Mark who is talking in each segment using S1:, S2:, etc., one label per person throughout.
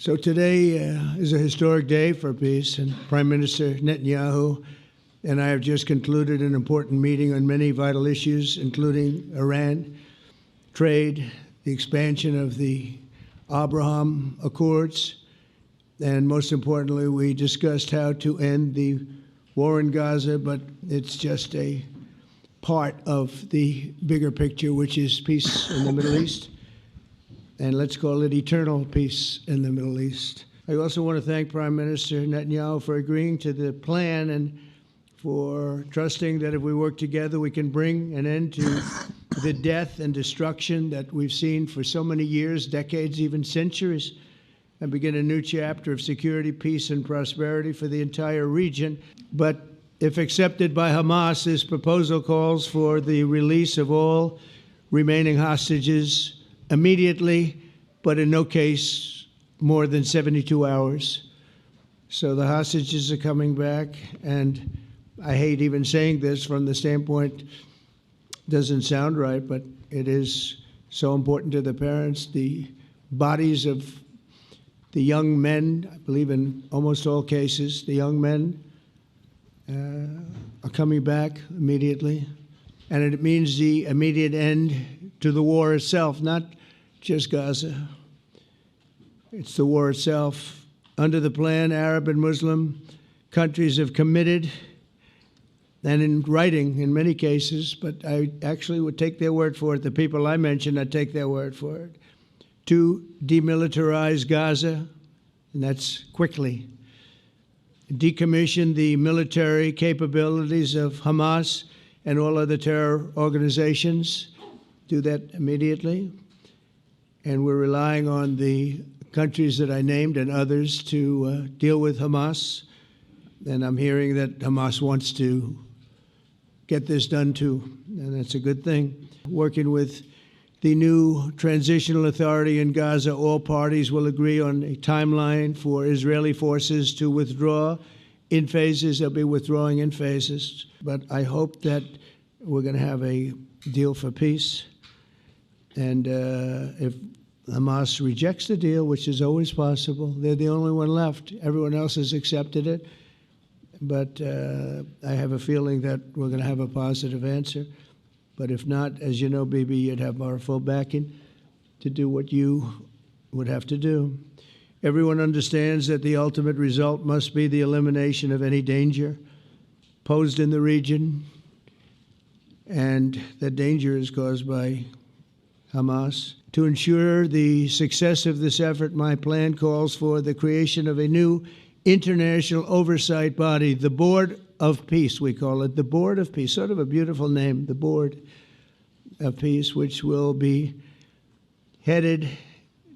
S1: So today is a historic day for peace, and Prime Minister Netanyahu and I have just concluded an important meeting on many vital issues, including Iran, trade, the expansion of the Abraham Accords, and most importantly, we discussed how to end the war in Gaza, but it's just a part of the bigger picture, which is peace in the Middle East. And let's call it eternal peace in the Middle East. I also want to thank Prime Minister Netanyahu for agreeing to the plan and for trusting that if we work together, we can bring an end to the death and destruction that we've seen for so many years, decades, even centuries, and begin a new chapter of security, peace, and prosperity for the entire region. But if accepted by Hamas, this proposal calls for the release of all remaining hostages immediately, but in no case more than 72 hours. So the hostages are coming back, and I hate even saying this from the standpoint, doesn't sound right, but it is so important to the parents. The bodies of the young men, I believe in almost all cases, the young men are coming back immediately. And it means the immediate end to the war itself, not just Gaza. It's the war itself. Under the plan, Arab and Muslim countries have committed, and in writing in many cases, but I actually would take their word for it. The people I mentioned, I'd take their word for it, to demilitarize Gaza, and that's quickly. Decommission the military capabilities of Hamas and all other terror organizations. Do that immediately. And we're relying on the countries that I named and others to deal with Hamas. And I'm hearing that Hamas wants to get this done too, and that's a good thing. Working with the new transitional authority in Gaza, all parties will agree on a timeline for Israeli forces to withdraw in phases. They'll be withdrawing in phases. But I hope that we're going to have a deal for peace. And if Hamas rejects the deal, which is always possible, they're the only one left. Everyone else has accepted it. But I have a feeling that we're going to have a positive answer. But if not, as you know, Bibi, you'd have our full backing to do what you would have to do. Everyone understands that the ultimate result must be the elimination of any danger posed in the region, and that danger is caused by Hamas. To ensure the success of this effort, my plan calls for the creation of a new international oversight body, the Board of Peace, we call it, the Board of Peace, sort of a beautiful name, the Board of Peace, which will be headed,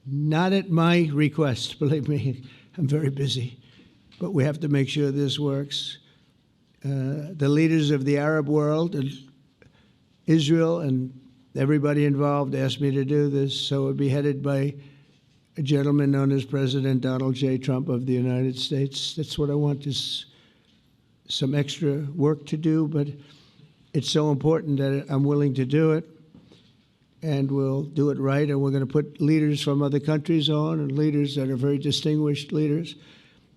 S1: not at my request, believe me, I'm very busy, but we have to make sure this works. The leaders of the Arab world and Israel and everybody involved asked me to do this, so it would be headed by a gentleman known as President Donald J. Trump of the United States. That's what I want, is some extra work to do, but it's so important that I'm willing to do it, and we'll do it right, and we're going to put leaders from other countries on, and leaders that are very distinguished leaders,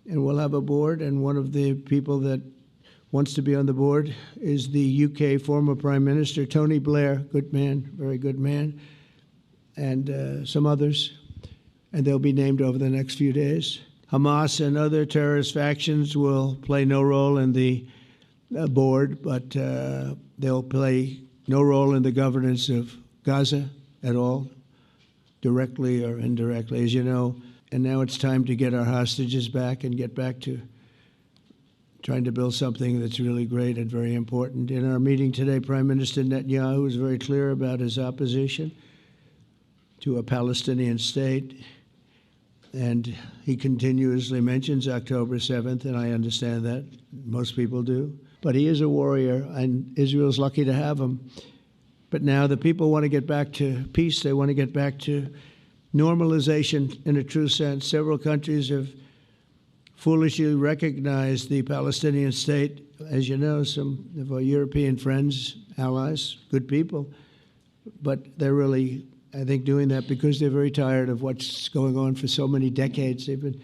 S1: and we'll have a board, and one of the people that wants to be on the board is the UK former Prime Minister, Tony Blair, good man, very good man, and some others. And they'll be named over the next few days. Hamas and other terrorist factions will play no role in the board, but they'll play no role in the governance of Gaza at all, directly or indirectly, as you know. And now it's time to get our hostages back and get back to trying to build something that's really great and very important. In our meeting today, Prime Minister Netanyahu was very clear about his opposition to a Palestinian state. And he continuously mentions October 7th, and I understand that. Most people do. But he is a warrior, and Israel's lucky to have him. But now the people want to get back to peace. They want to get back to normalization in a true sense. Several countries have foolishly recognized the Palestinian state. As you know, some of our European friends, allies, good people, but they're really I think, doing that because they're very tired of what's going on for so many decades. They've been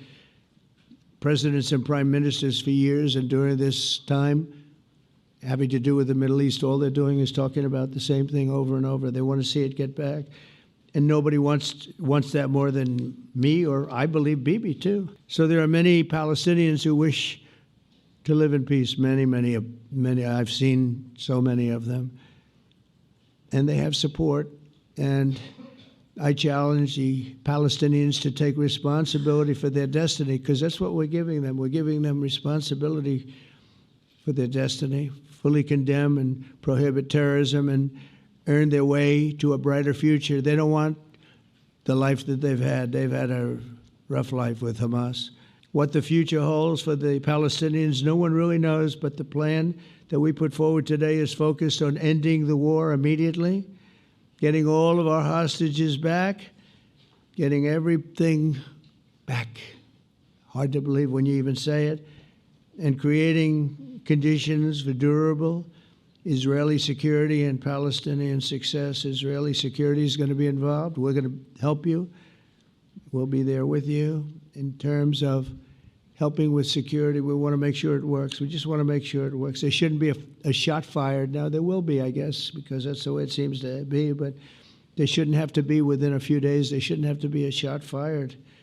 S1: presidents and prime ministers for years, and during this time, having to do with the Middle East, all they're doing is talking about the same thing over and over. They want to see it get back. And nobody wants that more than me, or I believe Bibi too. So there are many Palestinians who wish to live in peace. Many. I've seen so many of them. And they have support. And I challenge the Palestinians to take responsibility for their destiny, because that's what we're giving them. We're giving them responsibility for their destiny, fully condemn and prohibit terrorism and earn their way to a brighter future. They don't want the life that they've had. They've had a rough life with Hamas. What the future holds for the Palestinians, no one really knows, but the plan that we put forward today is focused on ending the war immediately, getting all of our hostages back, getting everything back. Hard to believe when you even say it, and creating conditions for durable Israeli security and Palestinian success. Israeli security is going to be involved. We're going to help you. We'll be there with you in terms of helping with security. We want to make sure it works. We just want to make sure it works. There shouldn't be a shot fired. Now, there will be, I guess, because that's the way it seems to be, but there shouldn't have to be within a few days. There shouldn't have to be a shot fired.